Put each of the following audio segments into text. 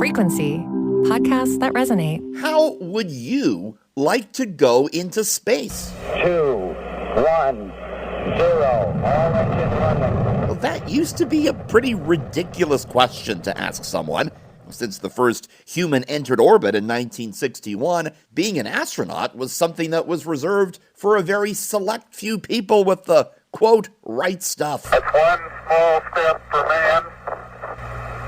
Frequency, podcasts that resonate. How would you like to go into space? 2, 1, 0, all engine running. Well, that used to be a pretty ridiculous question to ask someone. Since the first human entered orbit in 1961, being an astronaut was something that was reserved for a very select few people with the, quote, right stuff. That's one small step for man,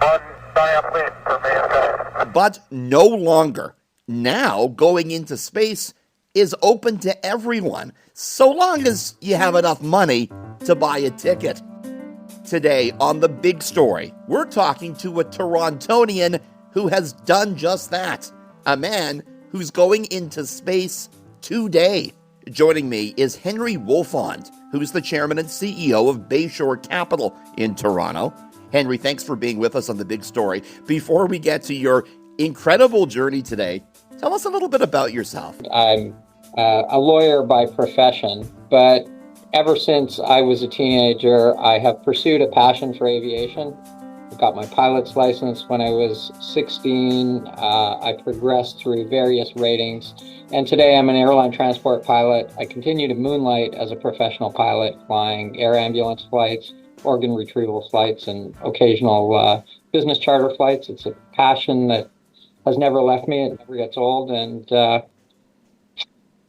one giant leap for mankind. But no longer. Now, going into space is open to everyone, so long as you have enough money to buy a ticket. Today on The Big Story, we're talking to a Torontonian who has done just that. A man who's going into space today. Joining me is Henry Wolfond, who's the chairman and CEO of Bayshore Capital in Toronto. Henry, thanks for being with us on The Big Story. Before we get to your incredible journey today, tell us a little bit about yourself. I'm a lawyer by profession, but ever since I was a teenager, I have pursued a passion for aviation. I got my pilot's license when I was 16. I progressed through various ratings, and today I'm an airline transport pilot. I continue to moonlight as a professional pilot, flying air ambulance flights, organ retrieval flights, and occasional business charter flights. It's a passion that has never left me. It never gets old, and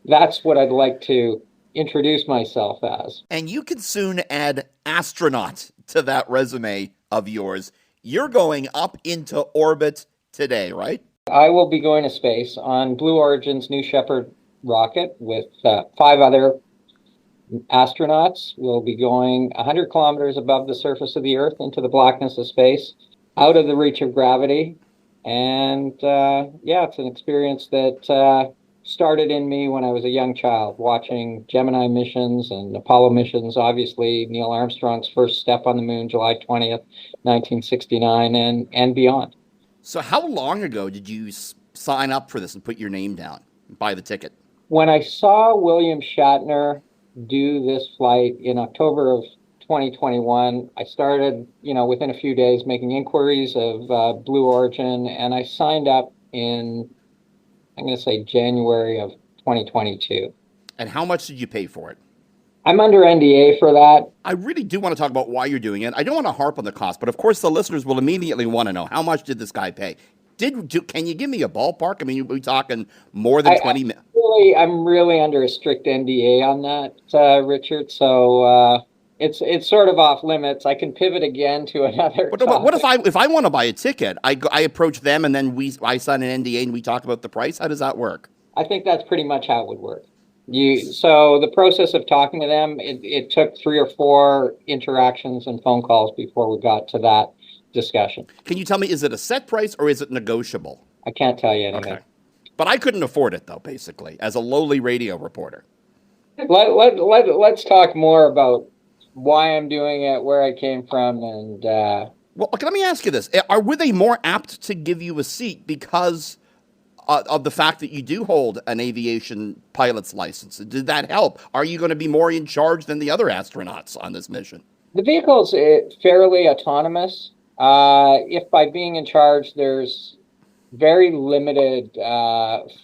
that's what I'd like to introduce myself as. And you can soon add astronaut to that resume of yours. You're going up into orbit today, right? I will be going to space on Blue Origin's New Shepard rocket with 5 other astronauts. We'll be going 100 kilometers above the surface of the Earth into the blackness of space, out of the reach of gravity. And it's an experience that started in me when I was a young child, watching Gemini missions and Apollo missions, obviously Neil Armstrong's first step on the moon, July 20th, 1969, and beyond. So how long ago did you sign up for this and put your name down, buy the ticket? When I saw William Shatner do this flight in October of 2021, I started, within a few days making inquiries of Blue Origin, and I signed up in, I'm going to say, January of 2022. And how much did you pay for it? I'm under NDA for that. I really do want to talk about why you're doing it. I don't want to harp on the cost, but of course the listeners will immediately want to know, how much did this guy pay? Can you give me a ballpark? I mean, are we talking more than 20 minutes? I'm really under a strict NDA on that, Richard. So it's sort of off limits. I can pivot again to another topic. What if I want to buy a ticket? I approach them and then I sign an NDA and we talk about the price. How does that work? I think that's pretty much how it would work. So the process of talking to them, it took 3 or 4 interactions and phone calls before we got to that discussion. Can you tell me, is it a set price or is it negotiable? I can't tell you anything. Okay. But I couldn't afford it, though, basically, as a lowly radio reporter. Let's talk more about why I'm doing it, where I came from, and... Well, let me ask you this. Were they more apt to give you a seat because of the fact that you do hold an aviation pilot's license? Did that help? Are you going to be more in charge than the other astronauts on this mission? The vehicle's fairly autonomous. If by being in charge, there's very limited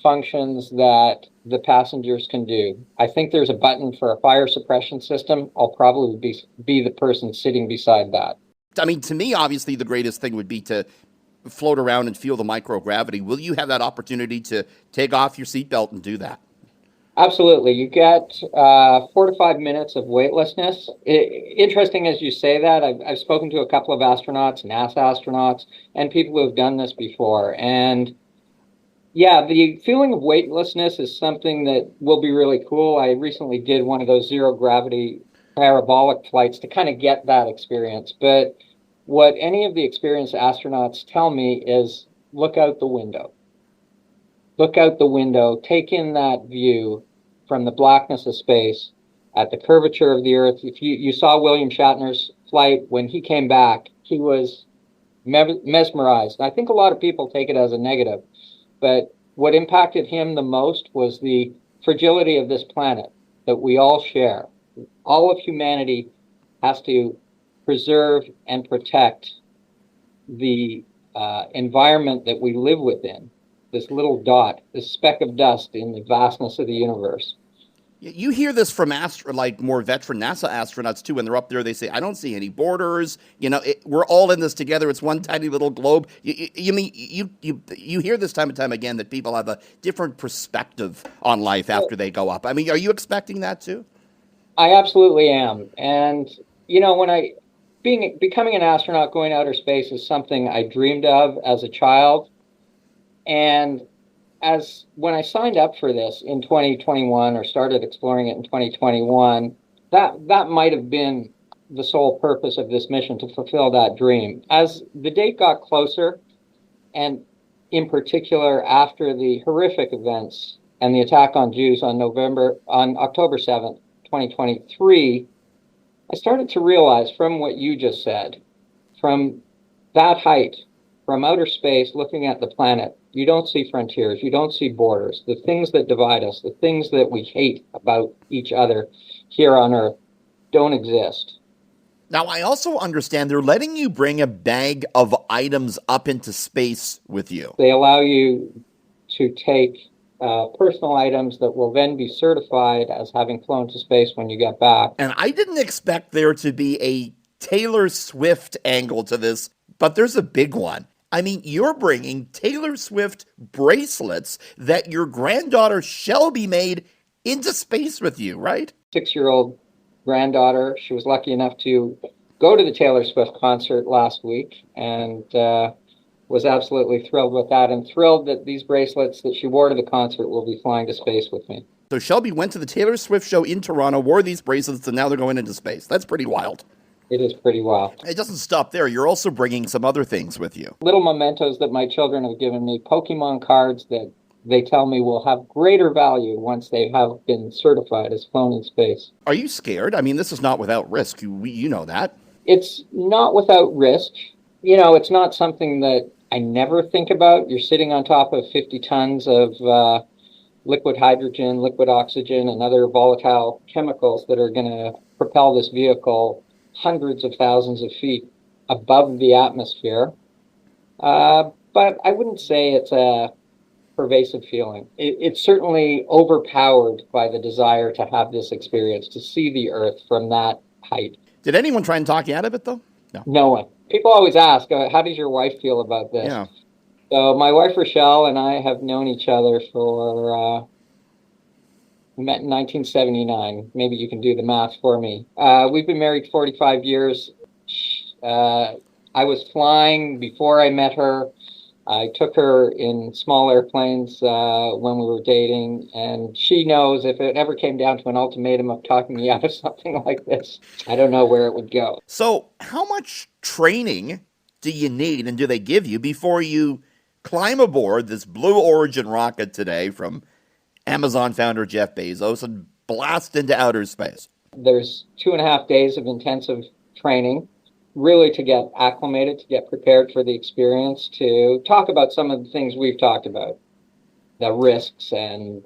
functions that the passengers can do. I think there's a button for a fire suppression system. I'll probably be the person sitting beside that. I mean, to me, obviously, the greatest thing would be to float around and feel the microgravity. Will you have that opportunity to take off your seatbelt and do that? Absolutely. You get 4 to 5 minutes of weightlessness. Interesting as you say that. I've spoken to a couple of astronauts, NASA astronauts, and people who have done this before. And yeah, the feeling of weightlessness is something that will be really cool. I recently did one of those zero gravity parabolic flights to kind of get that experience. But what any of the experienced astronauts tell me is look out the window. Look out the window, take in that view from the blackness of space at the curvature of the Earth. If you saw William Shatner's flight, when he came back, he was mesmerized. I think a lot of people take it as a negative, but what impacted him the most was the fragility of this planet that we all share. All of humanity has to preserve and protect the environment that we live within, this little dot, this speck of dust in the vastness of the universe. You hear this from like more veteran NASA astronauts too. When they're up there, they say, "I don't see any borders. We're all in this together. It's one tiny little globe." You hear this time and time again that people have a different perspective on life after they go up. I mean, are you expecting that too? I absolutely am. And when becoming an astronaut, going outer space is something I dreamed of as a child, and when I signed up for this in 2021 or started exploring it in 2021, that might have been the sole purpose of this mission, to fulfill that dream. As the date got closer, and in particular after the horrific events and the attack on Jews on October 7th, 2023, I started to realize from what you just said, from that height, from outer space, looking at the planet, you don't see frontiers, you don't see borders. The things that divide us, the things that we hate about each other here on Earth don't exist. Now, I also understand they're letting you bring a bag of items up into space with you. They allow you to take personal items that will then be certified as having flown to space when you get back. And I didn't expect there to be a Taylor Swift angle to this, but there's a big one. I mean, you're bringing Taylor Swift bracelets that your granddaughter Shelby made into space with you, right? 6-year-old granddaughter. She was lucky enough to go to the Taylor Swift concert last week and was absolutely thrilled with that, and thrilled that these bracelets that she wore to the concert will be flying to space with me. So Shelby went to the Taylor Swift show in Toronto, wore these bracelets, and now they're going into space. That's pretty wild. It is pretty wild. It doesn't stop there. You're also bringing some other things with you. Little mementos that my children have given me, Pokemon cards that they tell me will have greater value once they have been certified as flown in space. Are you scared? I mean, this is not without risk. You know that. It's not without risk. It's not something that I never think about. You're sitting on top of 50 tons of liquid hydrogen, liquid oxygen, and other volatile chemicals that are going to propel this vehicle hundreds of thousands of feet above the atmosphere. But I wouldn't say it's a pervasive feeling. It's certainly overpowered by the desire to have this experience, to see the Earth from that height. Did anyone try and talk you out of it, though? No one. People always ask, how does your wife feel about this? Yeah. So my wife, Rochelle, and I have known each other we met in 1979. Maybe you can do the math for me. We've been married 45 years. I was flying before I met her. I took her in small airplanes when we were dating, and she knows if it ever came down to an ultimatum of talking me out of something like this, I don't know where it would go. So how much training do you need and do they give you before you climb aboard this Blue Origin rocket today from Amazon founder Jeff Bezos and blast into outer space? There's 2.5 days of intensive training, really to get acclimated, to get prepared for the experience, to talk about some of the things we've talked about, the risks and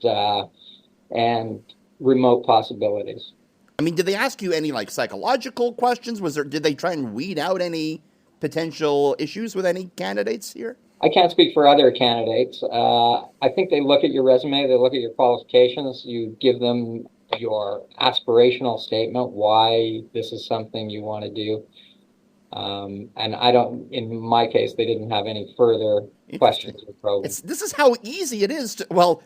remote possibilities. I mean, did they ask you any psychological questions? Did they try and weed out any potential issues with any candidates here? I can't speak for other candidates. I think they look at your resume, they look at your qualifications, you give them your aspirational statement, why this is something you want to do. And in my case, they didn't have any further questions or probing. This is how easy it is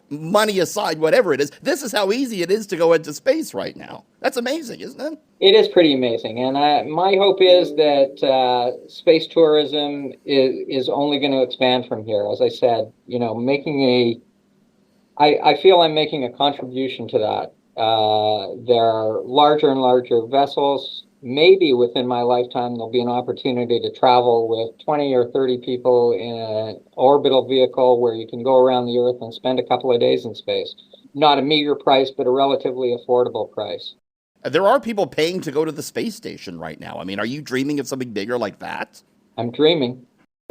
money aside, whatever it is, this is how easy it is to go into space right now. That's amazing, isn't it? It is pretty amazing. And my hope is that space tourism is only going to expand from here. As I said, I feel I'm making a contribution to that. There are larger and larger vessels. Maybe within my lifetime, there'll be an opportunity to travel with 20 or 30 people in an orbital vehicle where you can go around the Earth and spend a couple of days in space. Not a meager price, but a relatively affordable price. There are people paying to go to the space station right now. I mean, are you dreaming of something bigger like that? I'm dreaming.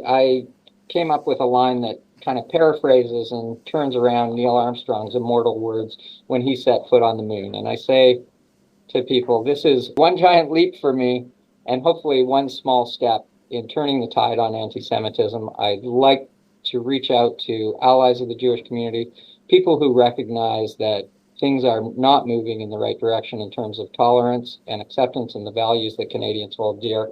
I came up with a line that kind of paraphrases and turns around Neil Armstrong's immortal words when he set foot on the moon. And I say to people, this is one giant leap for me and hopefully one small step in turning the tide on anti-Semitism. I'd like to reach out to allies of the Jewish community, people who recognize that things are not moving in the right direction in terms of tolerance and acceptance and the values that Canadians hold dear.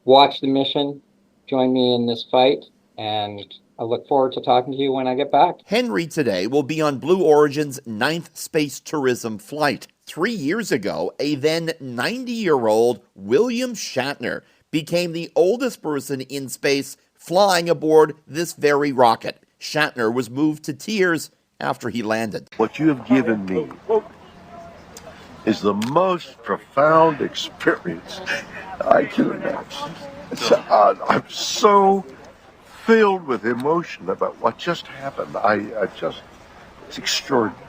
Watch the mission, join me in this fight, and I look forward to talking to you when I get back. Henry today will be on Blue Origin's 9th space tourism flight. 3 years ago, a then 90-year-old William Shatner became the oldest person in space flying aboard this very rocket. Shatner was moved to tears after he landed. What you have given me is the most profound experience I can imagine. I'm so filled with emotion about what just happened. It's extraordinary.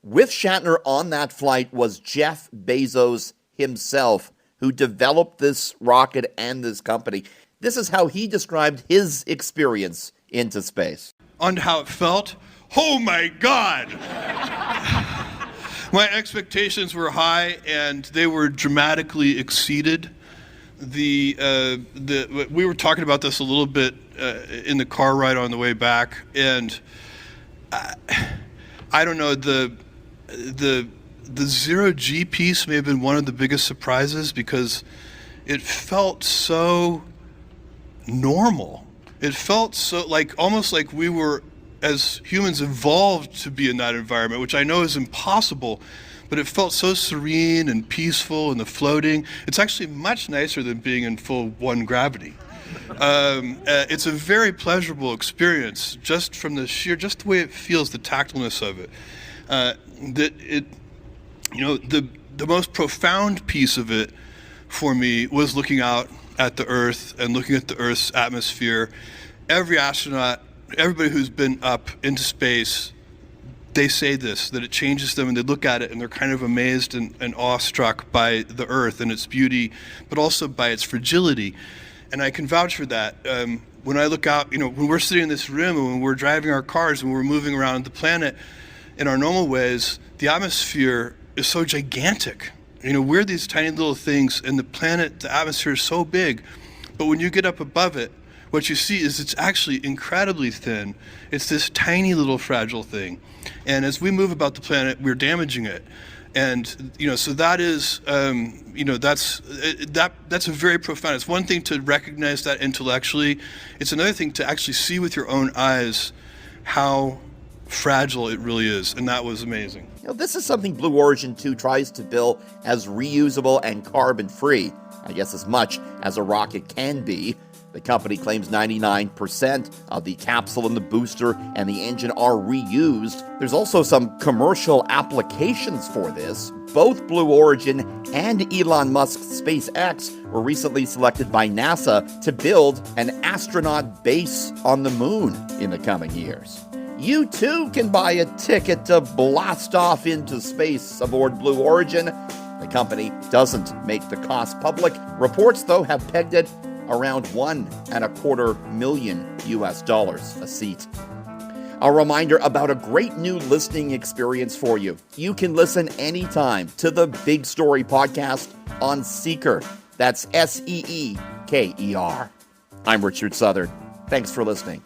With Shatner on that flight was Jeff Bezos himself, who developed this rocket and this company. This is how he described his experience into space. On how it felt, oh my God! My expectations were high, and they were dramatically exceeded. We were talking about this a little bit in the car ride on the way back, and I don't know, the zero-G piece may have been one of the biggest surprises because it felt so normal. It felt so almost like we were, as humans, evolved to be in that environment, which I know is impossible, but it felt so serene and peaceful, and the floating. It's actually much nicer than being in full one gravity. It's a very pleasurable experience, just from just the way it feels, the tactileness of it. The most profound piece of it for me was looking out at the Earth and looking at the Earth's atmosphere. Every astronaut, everybody who's been up into space, they say this, that it changes them, and they look at it and they're kind of amazed and awestruck by the Earth and its beauty, but also by its fragility. And I can vouch for that. When I look out, when we're sitting in this room and when we're driving our cars and we're moving around the planet in our normal ways, the atmosphere is so gigantic. We're these tiny little things, and the planet, the atmosphere is so big. But when you get up above it, what you see is it's actually incredibly thin. It's this tiny little fragile thing. And as we move about the planet, we're damaging it. And, so that is, that's a very profound. It's one thing to recognize that intellectually. It's another thing to actually see with your own eyes how fragile it really is. And that was amazing. This is something Blue Origin 2 tries to build as reusable and carbon-free, I guess as much as a rocket can be. The company claims 99% of the capsule and the booster and the engine are reused. There's also some commercial applications for this. Both Blue Origin and Elon Musk's SpaceX were recently selected by NASA to build an astronaut base on the moon in the coming years. You too can buy a ticket to blast off into space aboard Blue Origin. The company doesn't make the cost public. Reports, though, have pegged it around $1.25 million a seat. A reminder about a great new listening experience for you. You can listen anytime to the Big Story podcast on Seeker. That's Seeker. I'm Richard Southern. Thanks for listening.